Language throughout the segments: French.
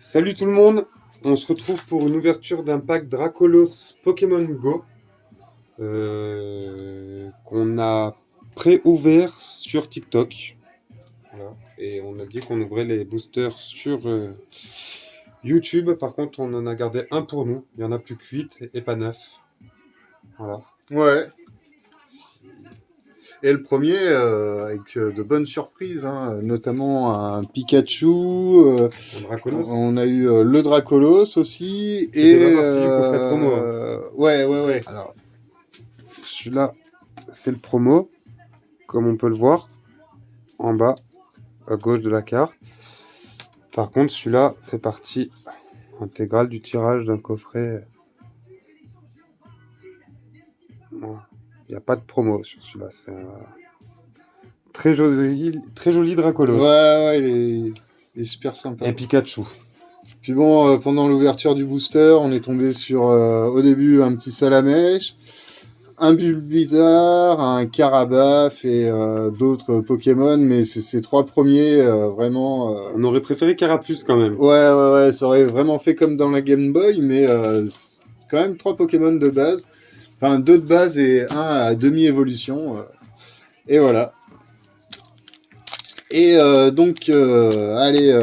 Salut tout le monde, on se retrouve pour une ouverture d'un pack Dracolos Pokémon Go qu'on a pré-ouvert sur TikTok. Voilà. Et on a dit qu'on ouvrait les boosters sur YouTube. Par contre, on en a gardé un pour nous. Il n'y en a plus que 8 et pas 9. Voilà. Ouais. Et le premier, avec de bonnes surprises, hein, notamment un Pikachu. Dracolos. On a eu le Dracolos aussi. Qui fait pas partie du coffret promo, Ouais. Alors, celui-là, c'est le promo, comme on peut le voir, en bas, à gauche de la carte. Par contre, celui-là fait partie intégrale du tirage d'un coffret. Voilà. Il n'y a pas de promo sur celui-là. C'est un très joli Dracolos. Ouais, il est super sympa. Et Pikachu. Puis bon, pendant l'ouverture du booster, on est tombé sur, au début, un petit Salamèche, un Bulbizarre, un Carabaf et d'autres Pokémon, mais ces trois premiers, vraiment... On aurait préféré Carapuce quand même. Ouais, ça aurait vraiment fait comme dans la Game Boy, mais quand même 3 Pokémon de base. Enfin, 2 de base et 1 à demi-évolution. Et voilà. Et donc, allez,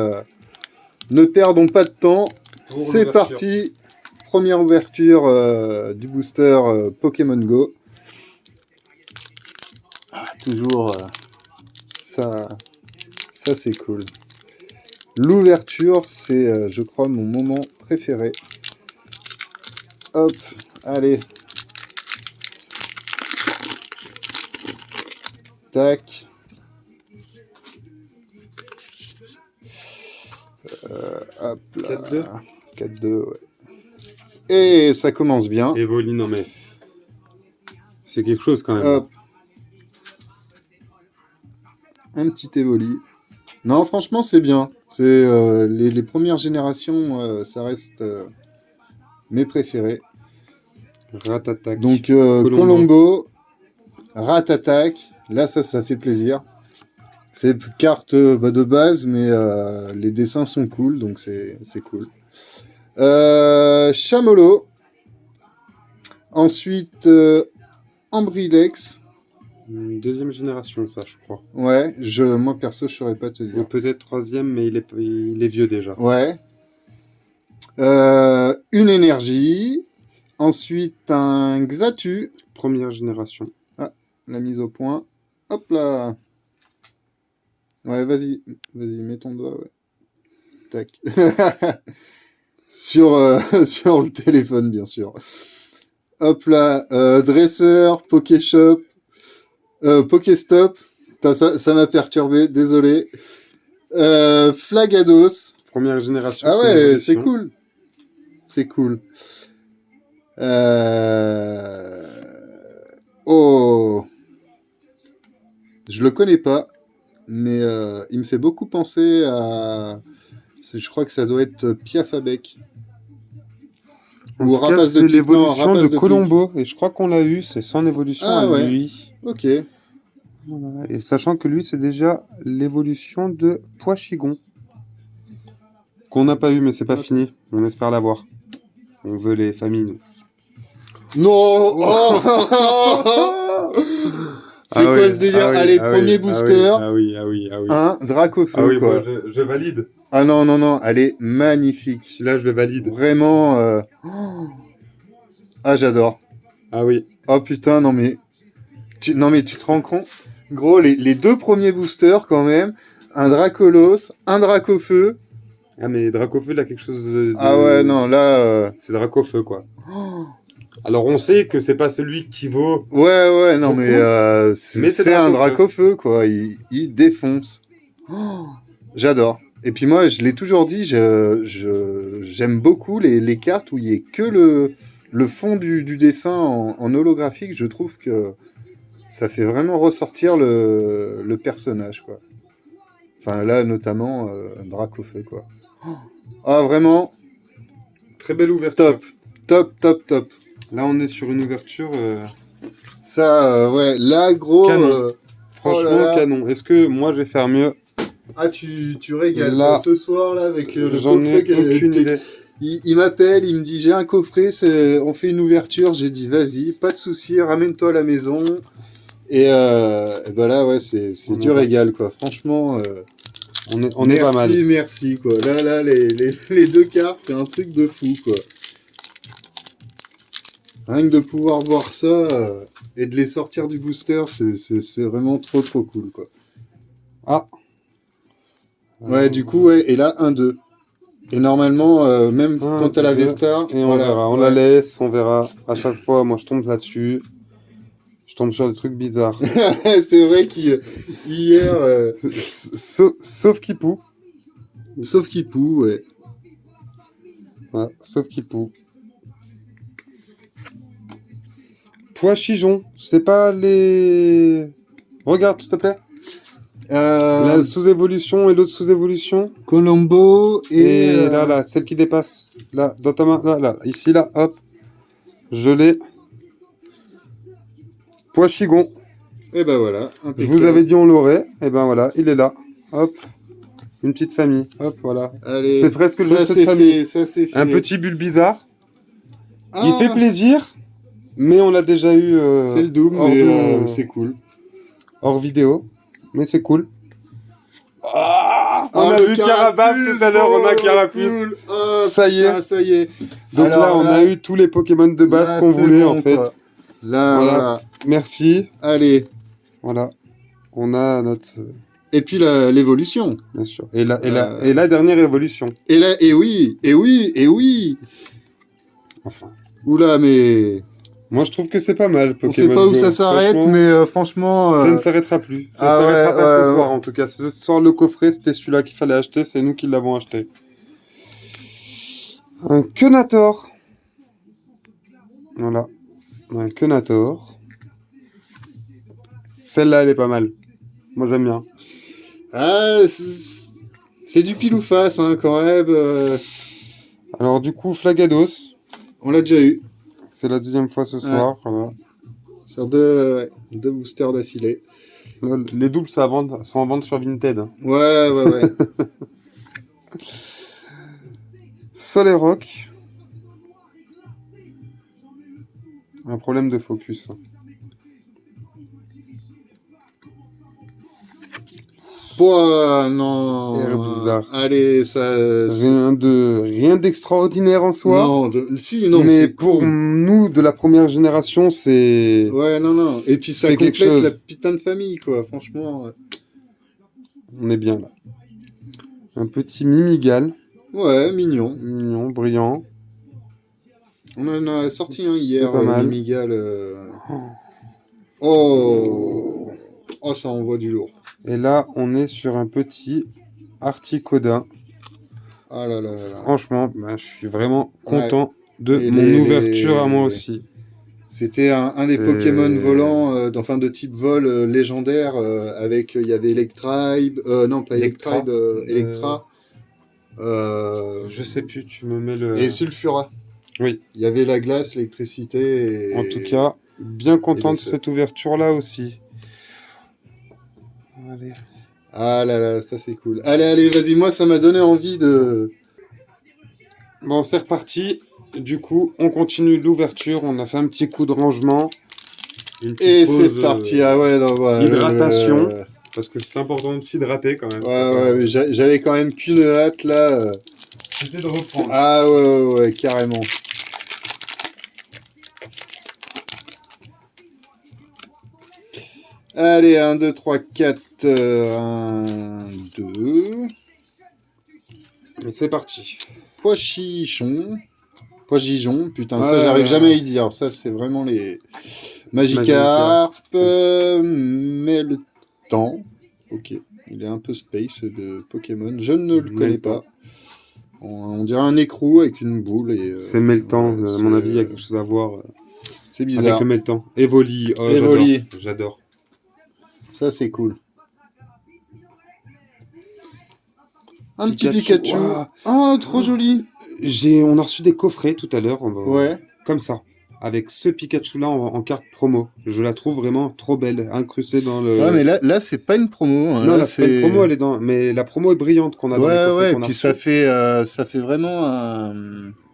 ne perdons pas de temps. C'est parti. Première ouverture du booster Pokémon Go. Ah, toujours, ça c'est cool. L'ouverture, c'est, je crois, mon moment préféré. Hop, allez. Tac. Hop là. 4-2. 4-2, ouais. Et ça commence bien. Evoli, non mais... C'est quelque chose quand même. Hop. Un petit Evoli. Non, franchement, c'est bien. C'est les premières générations, ça reste mes préférés. Ratatak. Donc, Colombo, Ratatak. Là, ça fait plaisir. C'est carte de base, mais les dessins sont cool, donc c'est cool. Chamolo. Ensuite, Ambrilex. Deuxième génération, ça, je crois. Ouais, moi perso, je saurais pas te dire. Ou peut-être troisième, mais il est vieux déjà. Ouais. Une énergie. Ensuite, un Xatu. Première génération. Ah, la mise au point. Hop là. Ouais, vas-y, mets ton doigt, ouais. Tac. sur le téléphone, bien sûr. Hop là, dresseur, Pokéshop, Pokéstop. Ça m'a perturbé, désolé. Flagados. Première génération. Ah ouais, c'est cool. C'est cool. Oh. Je le connais pas, mais il me fait beaucoup penser à... Je crois que ça doit être Piafabec. Ou Rapace de l'évolution de Colombo. Et je crois qu'on l'a eu, c'est son évolution à lui. Ok. Voilà. Et sachant que lui, c'est déjà l'évolution de Poichigon. Qu'on n'a pas eu, mais c'est pas fini. On espère l'avoir. On veut les familles, nous. Non. C'est quoi ce délire? Allez, premier booster. Ah oui. Un Dracofeu, ah oui, quoi. Moi, je valide. Ah non, elle est magnifique. Celui-là, je le valide. Vraiment. Ah, j'adore. Ah oui. Oh putain, non mais tu te rends compte? Gros, les 2 premiers boosters, quand même. Un Dracolos, un Dracofeu. Ah, mais Dracofeu, il a quelque chose de... Ah ouais, non, là... C'est Dracofeu, quoi. Alors, on sait que c'est pas celui qui vaut... Ouais, non, beaucoup, mais c'est un Dracofeu, quoi. Il défonce. J'adore. Et puis moi, je l'ai toujours dit, j'aime beaucoup les cartes où il n'y a que le fond du dessin en holographique. Je trouve que ça fait vraiment ressortir le personnage, quoi. Enfin, là, notamment, Dracofeu, quoi. Ah, vraiment. Très belle ouverture. Top. Là, on est sur une ouverture... Ça, ouais, là, gros... Canon. Franchement, canon. Est-ce que moi, je vais faire mieux? Ah, tu régales. Là, Ce soir, là, avec le j'en ai coffret. aucune idée. Il m'appelle, il me dit, j'ai un coffret, on fait une ouverture. J'ai dit, vas-y, pas de souci, ramène-toi à la maison. Et bah là, ouais, c'est On du est régal, quoi. Franchement, On est pas mal. Merci, quoi. Là, les deux cartes, c'est un truc de fou, quoi. Rien que de pouvoir voir ça et de les sortir du booster, c'est vraiment trop, trop cool, quoi. Ah. Ouais, du coup, ouais, et là, 1-2. Et normalement, même quand t'as la Vesta... Et on voilà, verra, on ouais. la laisse, on verra. À chaque fois, moi, je tombe là-dessus. Je tombe sur des trucs bizarres. C'est vrai qu'hier... Sauf Kipou. Sauf Kipou, ouais. Ouais, sauf Kipou. Pois chijon, c'est pas les... Regarde, s'il te plaît. La sous-évolution et l'autre sous-évolution. Colombo Et là, celle qui dépasse. Là, dans ta main. Là, ici, là, hop. Je l'ai. Pois chigon. Et ben voilà. Je vous avais dit on l'aurait. Et ben voilà, il est là. Hop. Une petite famille. Hop, voilà. Allez, c'est presque le jeu de cette famille. Ça c'est fait. Un petit bulle bizarre. Ah, Il fait plaisir. Mais on l'a déjà eu. c'est le Doom, mais c'est cool. Hors vidéo. Mais c'est cool. On a le vu Carapace tout à l'heure, on a Carapace. Cool. Oh, Ça y est. putain, ça y est. Donc Alors, là, on a eu tous les Pokémon de base là, qu'on c'est voulait bon, en fait. quoi. Là, voilà. Merci. Allez. Voilà. On a notre... Et puis l'évolution. Bien sûr. Et la dernière évolution. Et oui. Enfin. Oula, mais... Moi, je trouve que c'est pas mal, Pokémon On sait pas où Go. ça s'arrête, mais franchement... Ça ne s'arrêtera plus. Ça ne s'arrêtera pas ce soir, en tout cas. Ce soir, le coffret, c'était celui-là qu'il fallait acheter. C'est nous qui l'avons acheté. Un Kenator. Voilà. Un Kenator. Celle-là, elle est pas mal. Moi, j'aime bien. Ah, c'est du pile ou face, hein, quand même. Alors, du coup, Flagados. On l'a déjà eu. C'est la deuxième fois ce soir. Voilà. Sur deux boosters d'affilée. Les doubles, ça sont en vente sur Vinted. Ouais. Solerock. Un problème de focus. Non. Air bizarre. Allez, ça... Rien d'extraordinaire en soi. Non, mais c'est pour cool. nous, de la première génération, c'est... Ouais, non. Et puis ça c'est quelque complète chose. la putain de famille, quoi. Franchement. On est bien là. Un petit Mimigal. Ouais, mignon. Mignon, brillant. On en a sorti un hier, pas mal. Mimigal. Oh, ça envoie du lourd. Et là, on est sur un petit Articodin. Ah là là. Franchement, je suis vraiment content de Et mon ouverture à moi aussi. C'était un des Pokémon volants, de type vol légendaire, avec, il y avait Electribe, non pas Electribe, Electra. Je sais plus, tu me mets le... Et Sulfura. Oui. Il y avait la glace, l'électricité. Et... En tout cas, bien content de cette ouverture-là aussi. Allez. Ah là là, ça c'est cool. Allez, vas-y, moi ça m'a donné envie de... Bon, c'est reparti. Du coup, on continue l'ouverture. On a fait un petit coup de rangement. Et c'est parti. Ah ouais, non, voilà. Hydratation. Parce que c'est important de s'hydrater quand même. Ouais, j'avais quand même qu'une hâte là. C'était de reprendre. Ah ouais, carrément. Allez, 1, 2, 3, 4. 1, 2. Et c'est parti. Pois chichon. Pois gijon. Putain, ça, j'arrive jamais à y dire. Ça, c'est vraiment les Magikarp. Meltan. Ok. Il est un peu space de Pokémon. Je ne le connais pas. On dirait un écrou avec une boule. C'est Meltan. À mon avis, il y a quelque chose à voir. C'est bizarre. Avec le Meltan. Evoli. Oh, Evoli. J'adore. Ça, c'est cool. Un petit Pikachu. Wow. Oh, trop joli. On a reçu des coffrets tout à l'heure. Ouais. Comme ça. avec ce Pikachu-là en carte promo. Je la trouve vraiment trop belle, incrustée dans le... Ouais, mais là c'est pas une promo. Hein. Non, là, là, c'est pas une promo, elle est dans... Mais la promo est brillante qu'on a dans les Ouais, coffrets ouais, qu'on a puis reçus. ça fait vraiment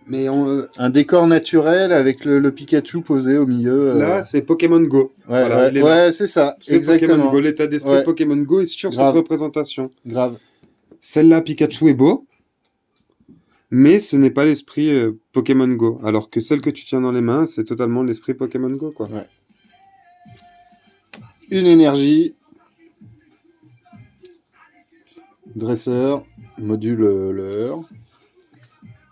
Mais un décor naturel avec le Pikachu posé au milieu. là, c'est Pokémon Go. Ouais, Voilà, ouais, il est là. ouais, c'est ça, C'est Pokémon Go. exactement. L'état d'esprit Ouais, Pokémon Go est sur cette grave, représentation. grave. Celle-là, Pikachu est beau, mais ce n'est pas l'esprit Pokémon Go. Alors que celle que tu tiens dans les mains, c'est totalement l'esprit Pokémon Go, quoi. Ouais. Une énergie. Dresseur, module leurre.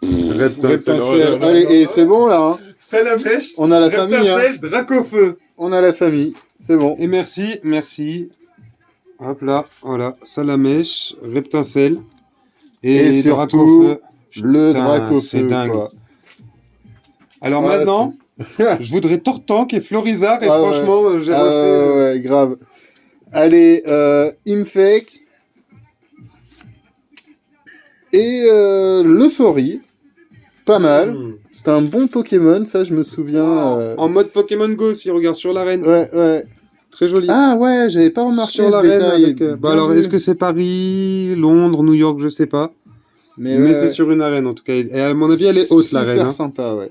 Reptincelle. Allez, et c'est bon là. Hein. Salamèche, on a la famille. Hein. Dracofeu. On a la famille. C'est bon. Et merci, merci. Hop là, voilà. Salamèche, Reptincelle et surtout Dracofeu. Le Putain, Dracofeu. c'est dingue. Quoi. Alors maintenant, je voudrais Tortank et Florizard et franchement, j'ai refait. Ouais, grave. Allez, Infect. Et l'Euphorie, pas mal. C'est un bon Pokémon, ça je me souviens. En mode Pokémon Go, si on regarde sur l'arène. Ouais, ouais. Très joli. Ah ouais, j'avais pas remarqué sur ce l'arène détail. avec. Bah alors, est-ce que c'est Paris, Londres, New York, je sais pas. Mais c'est sur une arène en tout cas. Et à mon avis, elle est haute l'arène. Super sympa, ouais.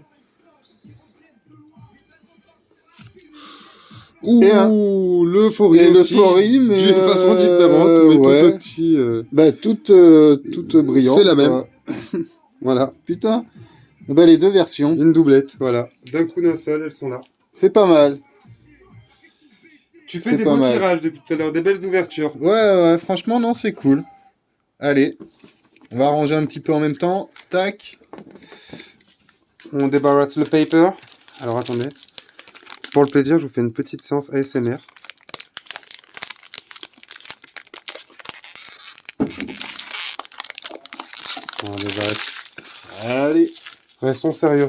Ouh, l'Euphorie. Et l'Euphorie, mais d'une façon différente, mais ouais. tout petit. Bah toute brillante. C'est la même. Voilà. Putain. Bah les deux versions. Une doublette, voilà. D'un coup d'un seul, elles sont là. C'est pas mal. Tu fais des beaux tirages depuis tout à l'heure, des belles ouvertures. Ouais, ouais, franchement, non, c'est cool. Allez, on va ranger un petit peu en même temps. Tac. On débarrasse le paper. Alors attendez. Pour le plaisir, je vous fais une petite séance ASMR. On débarrasse. Allez. Restons sérieux.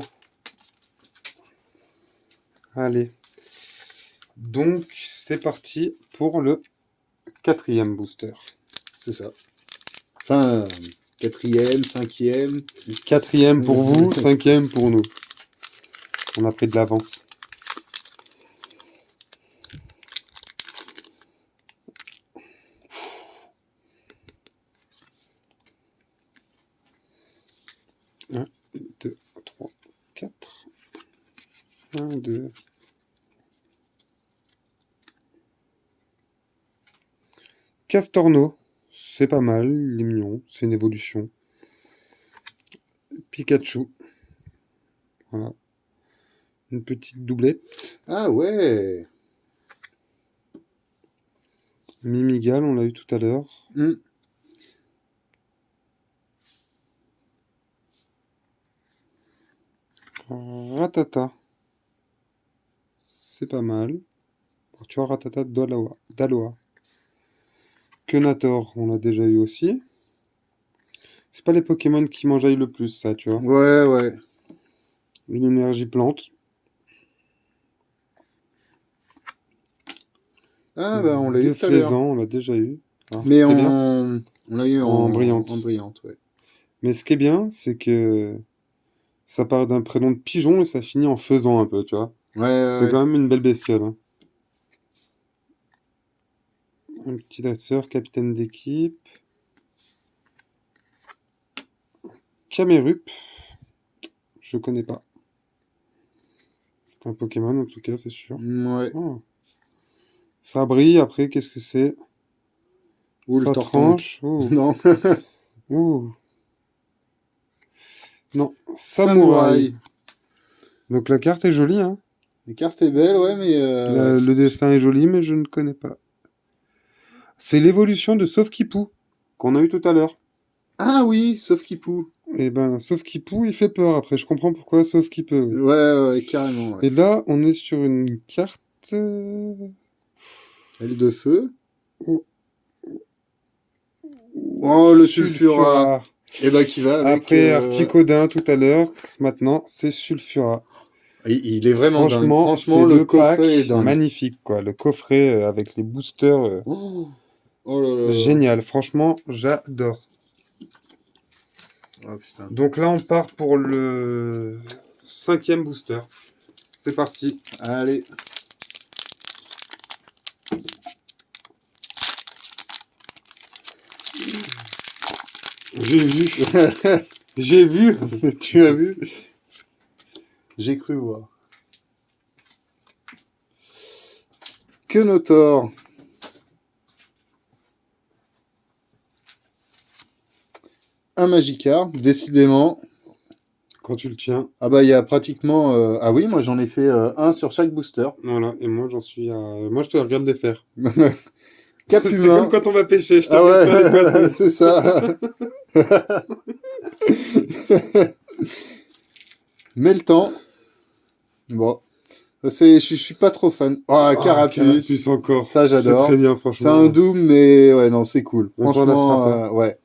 Allez. Donc, c'est parti pour le 4e booster. C'est ça. Enfin, 4e, 5e. 4e pour vous, 5e pour nous. On a pris de l'avance. Un, 2, 3, 4. 1, 2. Castorno, c'est pas mal, il est mignon, c'est une évolution. Pikachu, voilà, une petite doublette. Ah ouais. Mimigal, on l'a eu tout à l'heure. Ratata, c'est pas mal. Alors, tu vois, Ratata d'Aloa. Kenator, on l'a déjà eu aussi. C'est pas les Pokémon qui m'enjaillent le plus, ça, tu vois. Ouais, ouais. Une énergie plante. Ah bah on l'a eu tout à l'heure. On l'a déjà eu. Alors, mais on l'a eu en brillante. En brillante, ouais. Mais ce qui est bien, c'est que ça part d'un prénom de pigeon et ça finit en faisant un peu, tu vois. Ouais, c'est quand même une belle bestiole. Hein. Un petit dresseur, capitaine d'équipe. Camerup. Je connais pas. C'est un Pokémon en tout cas, c'est sûr. Ouais. Oh. Ça brille, après, qu'est-ce que c'est? Ça tranche. Oh. Non. Ouh. Non, Samouraï. Donc la carte est jolie, hein. La carte est belle, ouais, mais... Le dessin est joli, mais je ne connais pas. C'est l'évolution de Sauf-Qui-Pou, qu'on a eu tout à l'heure. Ah oui, Sauf-Qui-Pou. Eh ben, Sauf-Qui-Pou, il fait peur, après. Je comprends pourquoi Sauf-Qui-Peut. Ouais, carrément. Ouais. Et là, on est sur une carte... Elle de feu. Oh, le Sulfura. Et bah qui va avec... Après Articodin tout à l'heure, maintenant, c'est Sulfura. Il est vraiment dingue. Franchement, le coffret est magnifique, quoi. Le coffret avec les boosters, oh là là. Génial. Franchement, j'adore. Oh, putain. Donc là, on part pour le 5e booster. c'est parti. Allez. J'ai vu. J'ai vu. Tu as vu? J'ai cru voir. Que Notor. Un Magikarp, décidément. Quand tu le tiens. Ah bah il y a pratiquement... Ah oui, moi j'en ai fait un sur chaque booster. Voilà, et moi j'en suis à... Moi je te regarde les faire. Cap C'est humain. comme quand on va pêcher, je te Ah regarde faire les ouais, poissons. c'est ça. Meltan. Bon. Je suis pas trop fan. Oh, Carapuce. Carapuce encore. Ça, j'adore. C'est très bien, C'est franchement. un Doom, mais ouais, non, c'est cool. On s'en lassera pas. Ouais.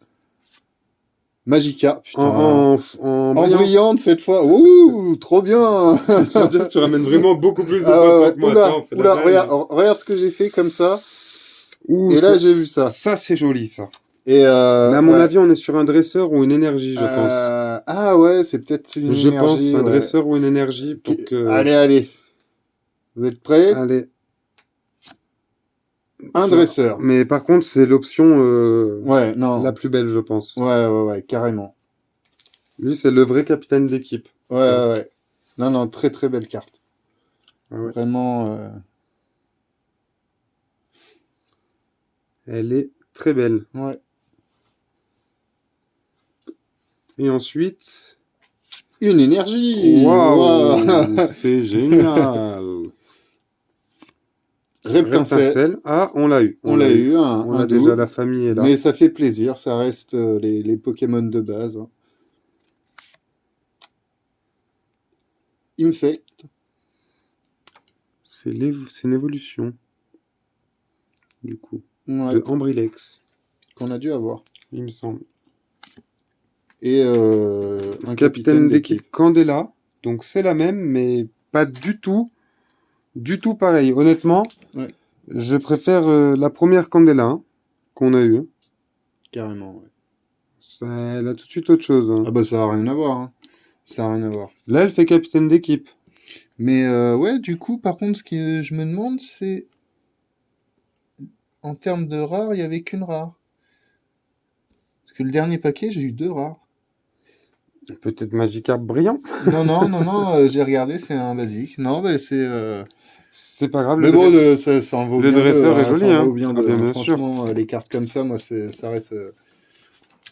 Magikarp, putain. En brillant. Brillante cette fois. Ouh, trop bien. C'est sûr dire que tu ramènes vraiment beaucoup plus de Ah poissons ouais, que moi. oula, Attends, on fait la oula, blague. regarde ce que j'ai fait comme ça. Ouh, Et là, j'ai vu ça. ça c'est joli, ça. Et Mais à mon ouais. avis, on est sur un dresseur ou une énergie, je pense. Ah ouais, c'est peut-être une Je pense énergie. un Ouais. dresseur ou une énergie pour que... Allez. Vous êtes prêts? Allez. Un dresseur. Mais par contre, c'est l'option Ouais, non. la plus belle, je pense. Ouais, carrément. Lui, c'est le vrai capitaine d'équipe. Ouais. Non, très très belle carte. Ah ouais. Vraiment. Elle est très belle. Ouais. Et ensuite... Une énergie. Waouh, c'est génial. Reptincelle. Ah, on l'a eu. On l'a eu. On un a double. déjà, la famille est là. Mais ça fait plaisir. Ça reste les Pokémon de base. Hein. Infect. C'est une évolution. Du coup. Ouais, De Ambrilex, qu'on a dû avoir. il me semble. Et un Capitaine d'équipe Candela. Donc c'est la même, mais pas du tout pareil. Honnêtement, Ouais. je préfère la première Candela hein, qu'on a eue. Carrément, ouais. Ça, elle a tout de suite autre chose. Hein. Ah bah ça a rien à voir. Hein. Ça a rien à voir. Là, elle fait capitaine d'équipe. Mais ouais, du coup, par contre, ce que je me demande, c'est... En termes de rares, il n'y avait qu'une rare. Parce que le dernier paquet, j'ai eu 2 rares. Peut-être Magikarp brillant. Non, j'ai regardé, c'est un basique. Non, bah c'est... C'est pas grave. Mais bon, ça en vaut le bien dresseur deux, est joli, ça en hein. vaut bien Ah, deux, bien, hein. bien sûr. Franchement, les cartes comme ça, moi, ça reste...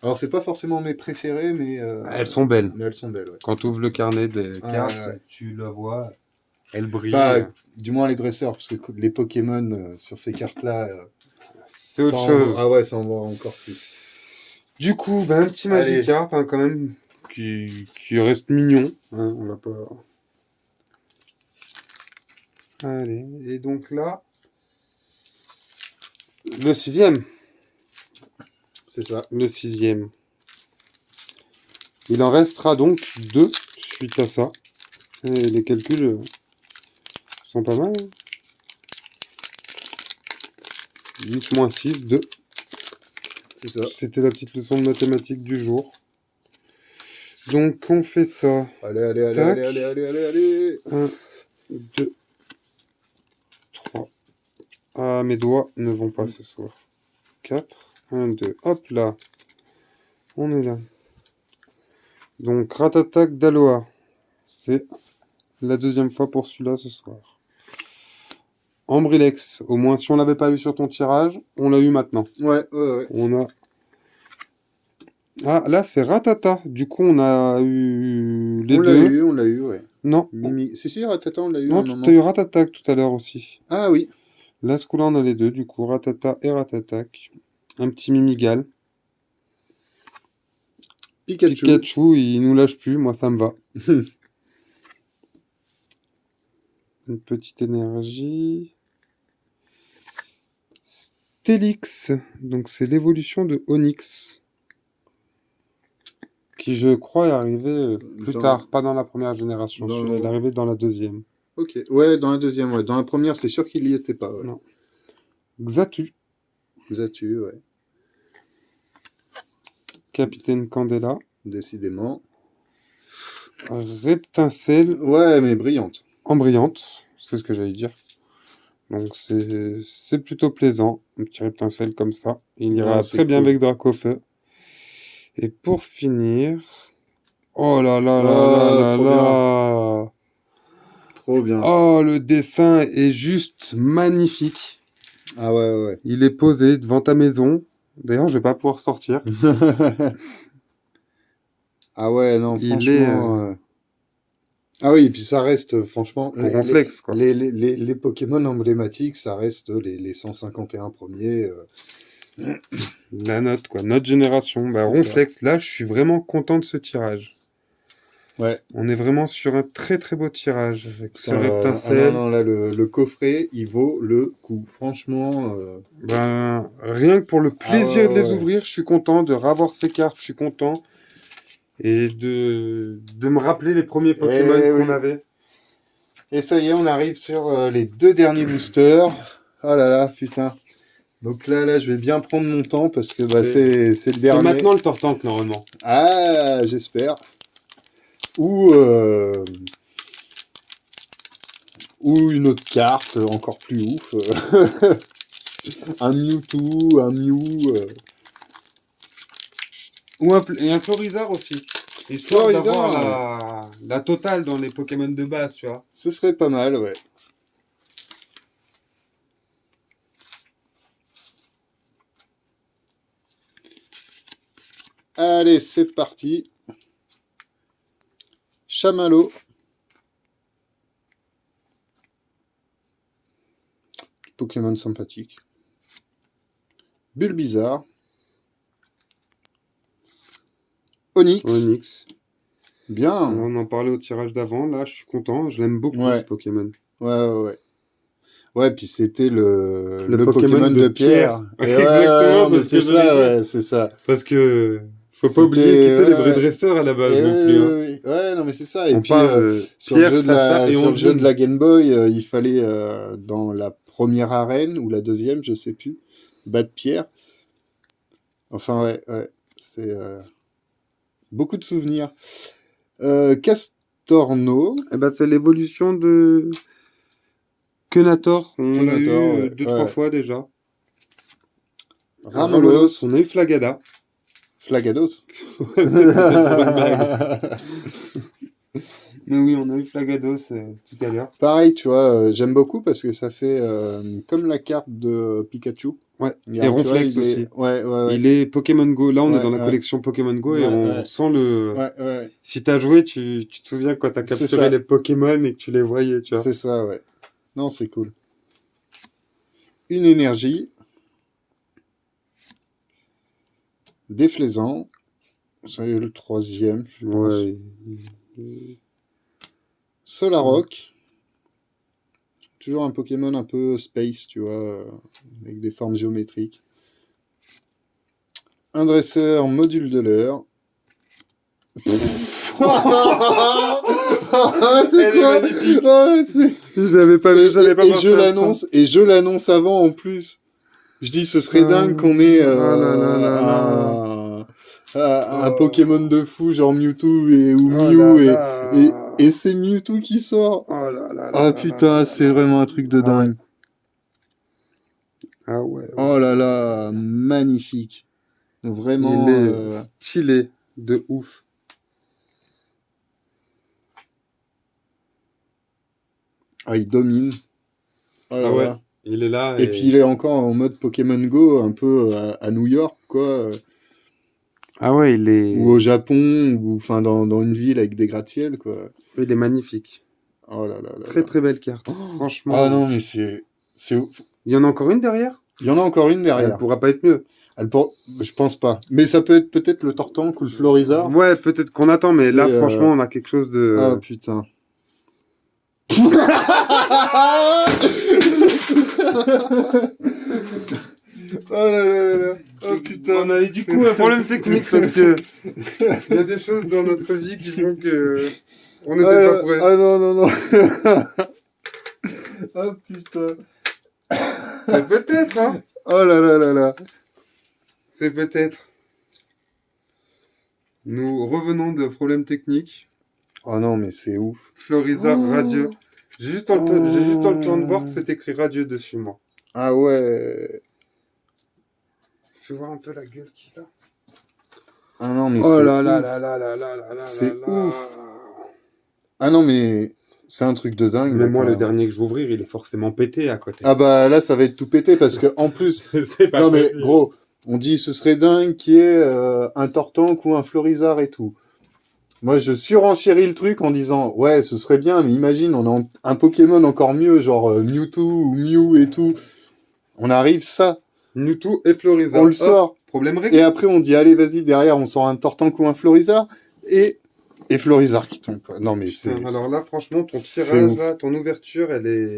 Alors, c'est pas forcément mes préférés, mais... Elles sont belles. Mais elles sont belles, ouais. Quand tu ouvres le carnet des cartes, ouais. tu la vois, elle brille. Bah, du moins les dresseurs, parce que les Pokémon sur ces cartes-là... c'est autre chose. Ah ouais, ça en vaut encore plus. Du coup, un petit Allez. Magikarp hein, quand même qui reste mignon. Hein, on va pas. Allez, et donc là, le 6e. C'est ça. Le 6e. Il en restera donc 2 suite à ça. Et les calculs sont pas mal. 8 moins 6, 2. C'est ça. C'était la petite leçon de mathématiques du jour. Donc on fait ça. Allez. Tac. Allez. 1, 2, 3. Ah, mes doigts ne vont pas ce soir. 4, 1, 2. Hop là. On est là. Donc Ratatak d'Aloha. C'est la deuxième fois pour celui-là ce soir. Ambrilex. Au moins, si on l'avait pas eu sur ton tirage, on l'a eu maintenant. Ouais. On a... Ah, là, c'est Ratata. Du coup, on a eu les deux. On l'a eu, ouais. Non. Mimi. C'est Ratata, on l'a eu. Non, tu as eu Ratatak tout à l'heure aussi. Ah oui. Là, ce coup-là, on a les deux. Du coup, Ratata et Ratatak. Un petit Mimigal. Pikachu, il nous lâche plus. Moi, ça me va. Une petite énergie. Stélix. Donc, c'est l'évolution de Onyx. Qui, je crois, est arrivé plus tard. Pas dans la première génération. Il est arrivé dans la deuxième. Ok. Ouais, dans la deuxième, ouais. Dans la première, c'est sûr qu'il y était pas. Ouais. Non. Xatu. Ouais. Capitaine Candela. Décidément. Reptincelle. Ouais, mais brillante. brillante, c'est ce que j'allais dire. Donc c'est plutôt plaisant, un petit reptincelle comme ça. Il ira Non, c'est très bien cool. avec Dracofeu. Et pour finir... Oh là là là là Oh, là trop bien. là! Trop bien. Oh, le dessin est juste magnifique. Ah ouais, Il est posé devant ta maison. D'ailleurs, je vais pas pouvoir sortir. ouais. Ah ouais, non, Il est franchement. Ah oui, et puis ça reste, franchement, ronflex, quoi. les Pokémon emblématiques, ça reste les 151 premiers. La note, quoi. Notre génération. Bah, C'est ça. ronflex, là, je suis vraiment content de ce tirage. Ouais. On est vraiment sur un très très beau tirage. Avec ce Ah non, reptincelle. non, là, le coffret, il vaut le coup. Franchement. Ben, rien que pour le Ah plaisir de les ouais. ouvrir, je suis content de revoir ces cartes. Je suis content. Et de me rappeler les premiers Pokémon Eh qu'on oui. avait. Et ça y est, on arrive sur les 2 derniers boosters. Oh là là, putain. Donc là, je vais bien prendre mon temps parce que bah, c'est le C'est dernier. maintenant le Tortank, normalement. Ah, j'espère. Ou une autre carte encore plus ouf. Un Mewtwo, un Mew. Et un Florizard aussi. Histoire Florizard, d'avoir la totale dans les Pokémon de base, tu vois. Ce serait pas mal, ouais. Allez, c'est parti. Chamallow. Pokémon sympathique. Bulbizarre. Onyx. Onyx. Bien. On en parlait au tirage d'avant. Là, je suis content. Je l'aime beaucoup, Ouais. ce Pokémon. Ouais. Ouais, puis c'était le Pokémon de pierre. Et Exactement, mais c'est ce que j'allais dire. ouais, c'est ça. Parce que faut pas oublier qui c'est les vrais dresseurs à la base Et non plus. Hein. ouais, non, mais c'est ça. Et On puis, parle sur le Pierre, jeu Sacha et sur le jeu de Anjun. la Game Boy, il fallait, dans la première arène, ou la deuxième, je sais plus, battre Pierre. Enfin, ouais. C'est beaucoup de souvenirs. Castorno. Eh ben, c'est l'évolution de Kenator. On l'a eu Kenator, ouais, 2-3 fois déjà. Ramolos. On a eu Flagada. Flagados. Ouais, peut-être pour une blague. Mais oui, on a eu Flagados tout à l'heure. Pareil, tu vois, j'aime beaucoup parce que ça fait comme la carte de Pikachu. Ouais, Regarde, et tu vois, Ronflex aussi. Ouais. Il est Pokémon Go. Là, on est Ouais, dans la ouais. collection Pokémon Go et Ouais, on ouais. sent le. Ouais. Si t'as joué, tu te souviens quand t'as C'est capturé ça. les Pokémon et que tu les voyais, tu vois. C'est ça, ouais. Non, c'est cool. Une énergie. Déflaisant. C'est le 3e, je pense. Ouais. Solarock. Toujours un Pokémon un peu space, tu vois, avec des formes géométriques. Un dresseur module de l'heure. C'est quoi? Je l'avais pas vu, j'avais pas pensé à ça. Et je l'annonce avant en plus. Je dis ce serait dingue qu'on ait un Pokémon de fou genre Mewtwo ou Mew et c'est Mewtwo qui sort. Ah putain, c'est vraiment un truc de dingue. Ah ouais. Oh là là, magnifique. Vraiment. Il est stylé de ouf. Ah, il domine. Oh là ouais. là. Il est là. Et puis il est encore en mode Pokémon Go, un peu à New York, quoi. Ah ouais, il est. Ou au Japon, ou enfin dans une ville avec des gratte-ciel, quoi. Il est magnifique. Oh là là. Très belle carte. Franchement. Ah non, mais c'est ouf. Il y en a encore une derrière? Il y en a encore une derrière. Elle pourra pas être mieux. Je pense pas. Mais ça peut être peut-être le Tortank ou le Florizard. Ouais, peut-être qu'on attend, mais là, franchement, on a quelque chose de. Ah putain. Oh là là. Oh putain. On a eu du coup un problème technique parce que il y a des choses dans notre vie qui font que on n'était pas prêts. Ah non. Oh putain. C'est peut-être, hein. Oh là là. C'est peut-être. Nous revenons de problèmes techniques. Oh non, mais c'est ouf. Florizard radieux. J'ai juste, j'ai juste pas le temps de voir que c'est écrit radieux dessus, moi. Ah ouais. Fais voir un peu la gueule qu'il a. Ah non, mais Oh c'est là là ouf. là là là là là là C'est là ouf. là. Ah non, mais c'est un truc de dingue, Mais là, moi, quand le même. dernier que je vais ouvrir, il est forcément pété à côté. Ah bah là, ça va être tout pété parce que en plus, C'est pas non mais possible. gros, on dit ce serait dingue qu'il y ait un Tortank ou un Florizard et tout. Moi, je surenchéris le truc en disant ouais, ce serait bien, mais imagine, on a un Pokémon encore mieux, genre Mewtwo ou Mew et tout. On arrive ça, Mewtwo et Florizard. on le Hop, sort. problème Et réglé. après, on dit allez, vas-y, derrière, on sort un Tortank ou un Florizard et Florizard qui tombe. Quoi. Non mais c'est Putain, alors là, franchement, ton c'est tirage, ouf. là, ton ouverture,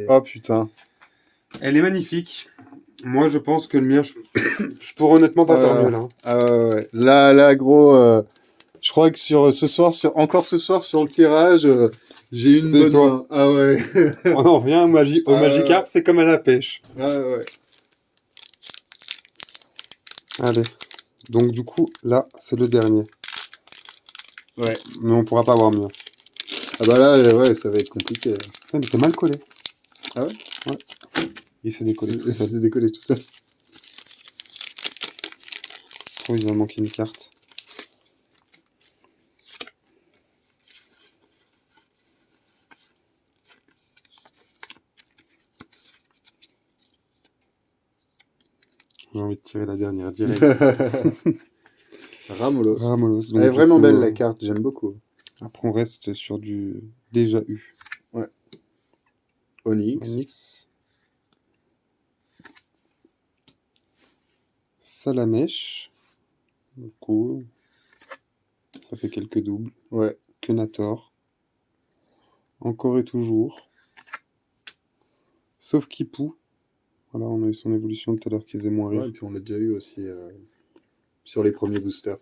Oh putain. elle est magnifique. Moi, je pense que le mien, je pourrais honnêtement pas faire mieux là. Ouais. Là, gros, je crois que ce soir, encore ce soir, sur le tirage, j'ai une C'est bonne toi. main. Ah ouais. On en revient au Magikarp, c'est comme à la pêche. Ouais. Allez. Donc, du coup, là, c'est le dernier. Ouais. Mais on pourra pas avoir mieux. Ah bah là, ouais, ça va être compliqué. Putain, il était mal collé. Ah ouais? Ouais. Il s'est décollé tout seul. C'est décollé tout seul. Oh, il va manquer une carte. J'ai envie de tirer la dernière direct. Ramolos. Ramolos. Donc, Elle est du vraiment coup, belle la carte, j'aime beaucoup. Après, on reste sur du déjà eu. Ouais. Onyx. Onyx. Salamèche. Cool. Ça fait quelques doubles. Ouais. Kenator. Encore et toujours. Sauf Kipou. Voilà, on a eu son évolution tout à l'heure qui faisait moins rire. Ouais, et puis on l'a déjà eu aussi sur les premiers boosters.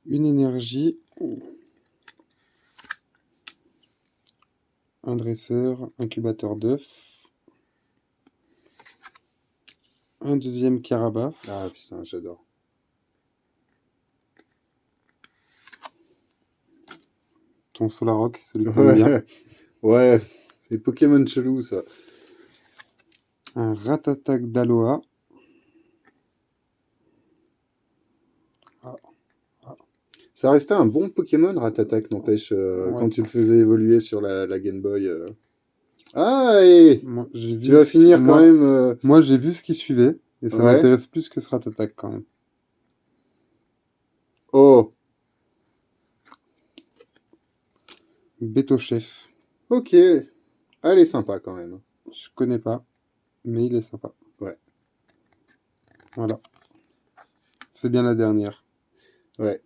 Une énergie. Un dresseur. Incubateur d'œufs. Un deuxième Carabaf. Ah putain, j'adore. Ton Solaroc, celui que t'aimes bien. Ouais, c'est Pokémon chelou ça. Un Ratatak d'Aloha. Ça restait un bon Pokémon, Ratatak, n'empêche, Ouais. quand tu le faisais évoluer sur la Game Boy. Ah, et Moi, tu vas finir quand même. Moi, j'ai vu ce qui suivait. Et ça Ouais. m'intéresse plus que ce Ratatak quand même. Oh, Betochef. ok. Elle est sympa quand même. Je connais pas. Mais il est sympa. Ouais. Voilà. C'est bien la dernière. Ouais.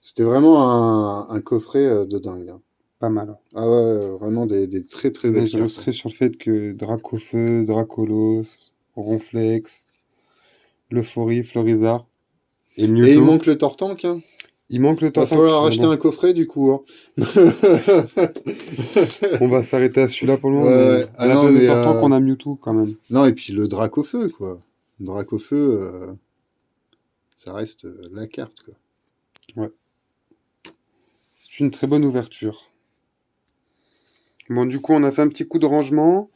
C'était vraiment un coffret de dingue. Hein. Pas mal. Ah ouais, vraiment des très très Mais belles je cartes. resterai sur le fait que Dracofeu, Dracolos, Ronflex, Leuphorie, Florizard et Mewtwo. Et il manque le Tortank. Hein. Il manque le Va Tortank. falloir acheter un coffret du coup. Hein. On va s'arrêter à celui-là pour le moment. Ouais, mais ouais. à la place de Tortank, on a Mewtwo quand même. Non, et puis le Dracofeu, quoi. Le Dracofeu, ça reste la carte, quoi. Ouais. C'est une très bonne ouverture. Bon, du coup, on a fait un petit coup de rangement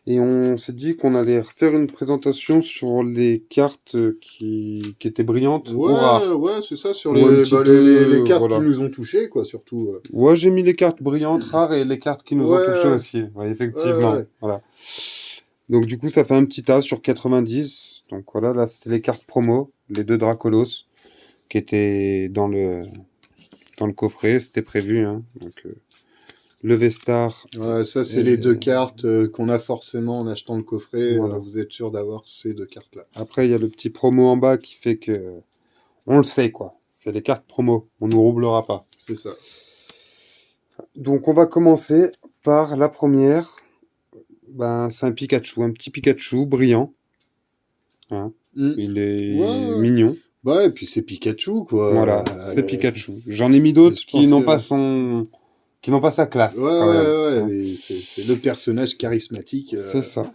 et on s'est dit qu'on allait refaire une présentation sur les cartes qui étaient brillantes ou rares. Ouais, c'est ça, sur Ou un petit les peu, cartes voilà. qui nous ont touchés, quoi, surtout. Ouais, j'ai mis les cartes brillantes, rares et les cartes qui nous ont touchés aussi. Ouais, effectivement. Ouais. Voilà. Donc, du coup, ça fait un petit tas sur 90. Donc, voilà, là, c'est les cartes promo, les deux Dracolos qui étaient dans le coffret. C'était prévu. Hein. Donc, le Vestar. Ouais, ça, c'est les deux cartes qu'on a forcément en achetant le coffret. Voilà. Vous êtes sûr d'avoir ces deux cartes-là. Après, il y a le petit promo en bas qui fait que. On le sait, quoi. C'est les cartes promo. On ne nous roublera pas. C'est ça. Donc, on va commencer par la première. Ben, c'est un Pikachu. Un petit Pikachu brillant. Hein. Il est mignon. Bah, et puis c'est Pikachu, quoi. Voilà, c'est Pikachu. J'en ai mis d'autres qui n'ont pas qui n'ont pas sa classe. Ouais, quand même, ouais, hein. mais c'est le personnage charismatique. C'est ça.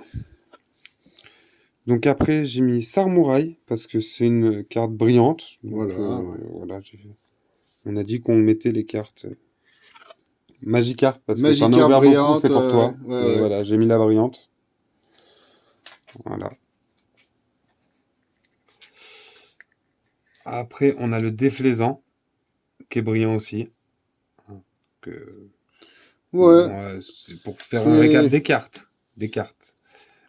Donc après, j'ai mis Sarmouraï, parce que c'est une carte brillante. Donc, Voilà, ouais. voilà, j'ai On a dit qu'on mettait les cartes Magikarp, parce que t'en as Magikarp ouvert beaucoup, brillante, c'est pour toi. ouais, Et ouais. voilà, j'ai mis la brillante. Voilà. Après, on a le déflaisant, qui est brillant aussi. Que... Ouais, Bon, c'est pour faire un récap des cartes. Des cartes.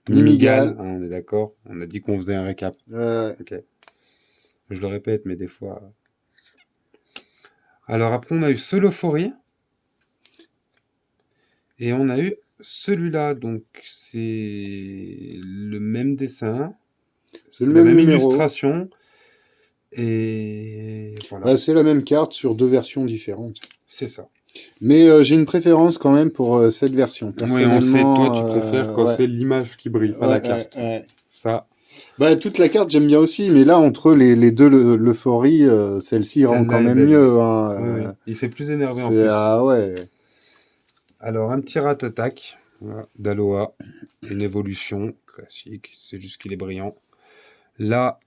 Mimigal. Mimigal, hein, on est d'accord. On a dit qu'on faisait un récap. Ok. Je le répète, mais des fois... Alors après, on a eu Solophorie. Et on a eu celui-là. Donc, c'est le même dessin. C'est C'est le la même même numéro. illustration. Et voilà. Bah, c'est la même carte sur 2 versions différentes. C'est ça. Mais j'ai une préférence quand même pour cette version. Oui, on sait, toi, tu Personnellement, préfères quand ouais. c'est l'image qui brille, pas la carte. Ouais. Ça, Bah, toute la carte, j'aime bien aussi, mais là, entre les deux l'euphorie, celle-ci rend celle-là quand est même belle. mieux. Hein, Oui, oui. Il fait plus énervé en c'est, plus. ah ouais. Alors, un petit rat-attaque voilà, d'Aloha. Une évolution classique. C'est juste qu'il est brillant. Là,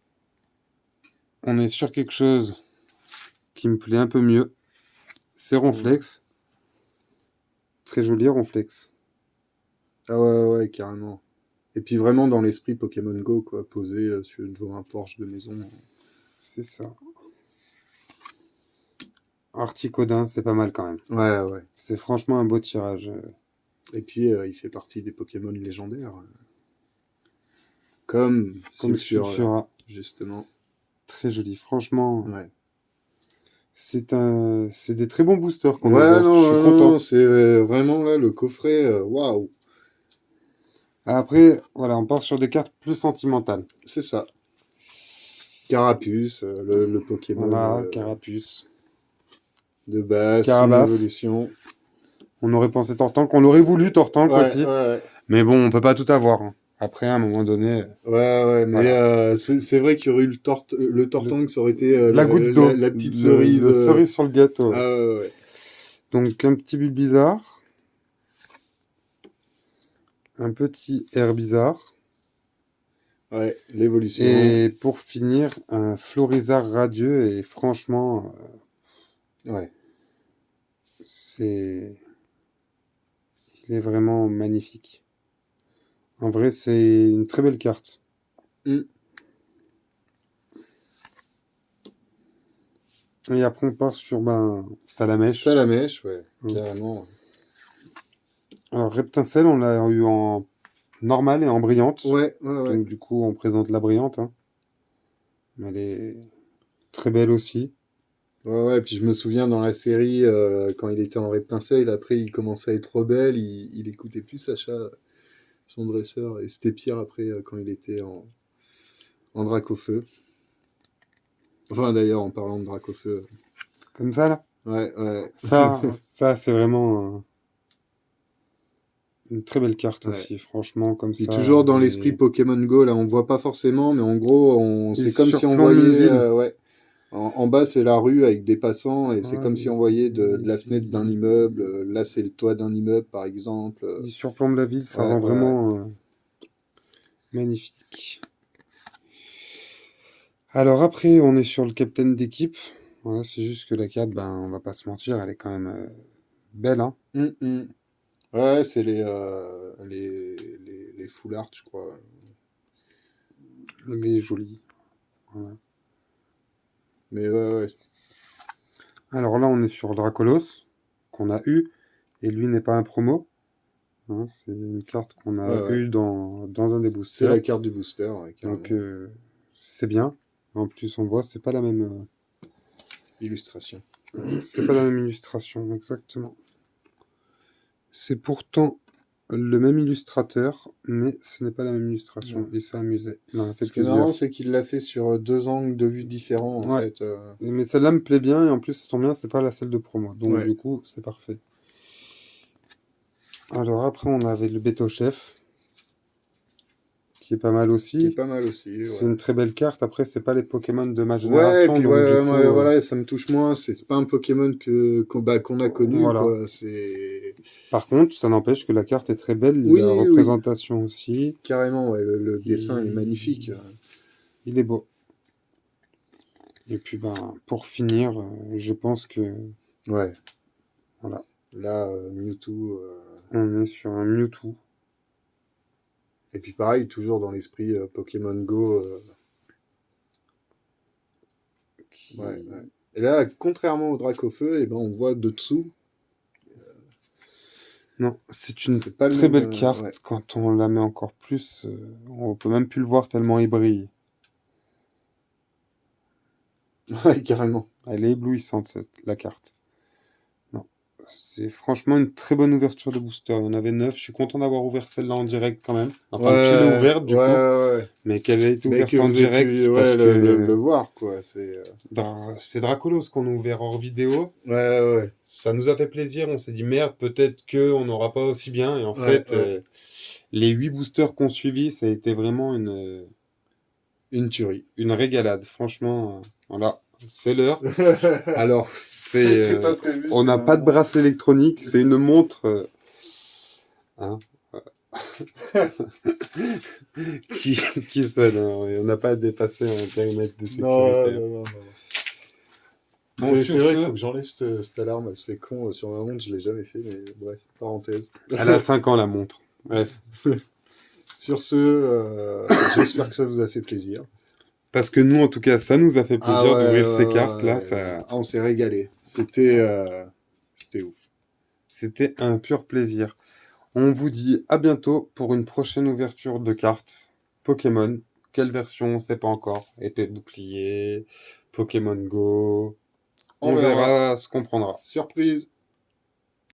on est sur quelque chose qui me plaît un peu mieux. C'est Ronflex. Très joli Ronflex. Ah ouais, carrément. Et puis vraiment dans l'esprit Pokémon Go, quoi, posé devant un porche de maison. C'est ça. Articodin, c'est pas mal quand même. Ouais. C'est franchement un beau tirage. Et puis il fait partie des Pokémon légendaires. Comme Sulfura. Justement. Très joli. Franchement, Ouais. c'est des très bons boosters qu'on a Ouais, ouverts. non, Je suis content. c'est vraiment là le coffret. Waouh. Après, voilà, on part sur des cartes plus sentimentales. C'est ça. Carapuce, le Pokémon Voilà, Carapuce. de base, son Carabaf. évolution. On aurait pensé Tortank, on aurait voulu Tortank aussi. Ouais. Mais bon, on peut pas tout avoir. Hein. Après, à un moment donné... Ouais, mais voilà. c'est vrai qu'il y aurait eu le Tortank, ça aurait été la goutte d'eau. la petite cerise. La cerise sur le gâteau. Ah ouais. Donc, un petit Bulbizarre. Un petit Herbizarre. Ouais, l'évolution. Et pour finir, un Florizard radieux. Et franchement, ouais. Il est vraiment magnifique. En vrai, c'est une très belle carte. Et après, on part sur Salamèche. Salamèche, ouais, carrément. Alors, Reptincelle, on l'a eu en normale et en brillante. Ouais. Donc, du coup, on présente la brillante. Hein. Elle est très belle aussi. Ouais, et puis je me souviens dans la série, quand il était en Reptincelle, après il commençait à être rebelle, il écoutait plus Sacha, son dresseur, et c'était pire après quand il était en Dracofeu. Enfin d'ailleurs, en parlant de Dracofeu. Comme ça, là Ouais. Ça c'est vraiment une très belle carte aussi, franchement, comme puis ça. toujours dans l'esprit Pokémon Go, là on voit pas forcément, mais en gros, c'est comme si on voyait... En bas, c'est la rue avec des passants, et c'est comme si on voyait de la fenêtre d'un immeuble. Là, c'est le toit d'un immeuble, par exemple. Il surplombe la ville, ça rend vraiment magnifique. Alors après, on est sur le capitaine d'équipe. Voilà, c'est juste que la carte, on va pas se mentir, elle est quand même belle. Hein. Ouais, c'est les full art, je crois. Elle est jolie. Voilà. Mais ouais. Alors là, on est sur Dracolos, qu'on a eu, et lui n'est pas un promo. Hein, c'est une carte qu'on a eue dans un des boosters. C'est la carte du booster. Donc, c'est bien. En plus, on voit, c'est pas la même... illustration. C'est pas la même illustration, exactement. C'est pourtant le même illustrateur, mais ce n'est pas la même illustration. Il s'est amusé. Il en a fait Ce qui est marrant, c'est qu'il l'a fait sur 2 angles de vue différents, en fait. Mais celle-là me plaît bien, et en plus, ça tombe bien, c'est pas la celle de promo. Donc, du coup, c'est parfait. Alors, après, on avait le Beto Chef, qui est pas mal aussi. C'est une très belle carte. Après, c'est pas les Pokémon de ma génération. Ouais, puis donc, voilà, ça me touche moins. C'est pas un Pokémon qu'on a connu. Voilà. Quoi. Par contre, ça n'empêche que la carte est très belle. La représentation aussi. Carrément, ouais. Le dessin est magnifique. Il est beau. Et puis, pour finir, je pense que Ouais. voilà, Là, Mewtwo. on est sur un Mewtwo. Et puis pareil, toujours dans l'esprit Pokémon Go. Qui... Ouais. Et là, contrairement au Dracofeu, on voit dessous. Non, c'est une C'est pas le très même, belle carte. ouais. Quand on la met encore plus, on peut même plus le voir tellement il brille. Ouais, carrément. Elle est éblouissante, la carte. Non, c'est franchement une très bonne ouverture de booster. Il y en avait 9. Je suis content d'avoir ouvert celle-là en direct quand même. Enfin, que tu l'aies ouverte du coup, ouais. mais qu'elle ait été Mais ouverte que en vous ayez direct pu parce le que voir, quoi. C'est. C'est Dracolos qu'on a ouvert hors vidéo. Ouais. Ça nous a fait plaisir. On s'est dit merde, peut-être que on n'aura pas aussi bien. Et en fait, Ouais. les 8 boosters qu'on suivi, ça a été vraiment Une tuerie. une régalade. Franchement, voilà, c'est l'heure. Alors, C'était pas prévu, on c'est n'a pas de maintenant. bracelet électronique, c'est une montre hein, qui sonne. Hein. On n'a pas dépassé un périmètre de sécurité. Non. Bon, C'est sur vrai qu'il ce, faut que j'enlève cette alarme. C'est con, sur ma montre, je l'ai jamais fait, mais bref, parenthèse. elle a 5 ans la montre. Bref. Sur ce, j'espère que ça vous a fait plaisir. Parce que nous, en tout cas, ça nous a fait plaisir d'ouvrir ces cartes là. Ah, on s'est régalé. C'était ouf. C'était un pur plaisir. On vous dit à bientôt pour une prochaine ouverture de cartes Pokémon. Quelle version, on ne sait pas encore. Épée bouclier, Pokémon Go. On verra ce qu'on prendra. Surprise.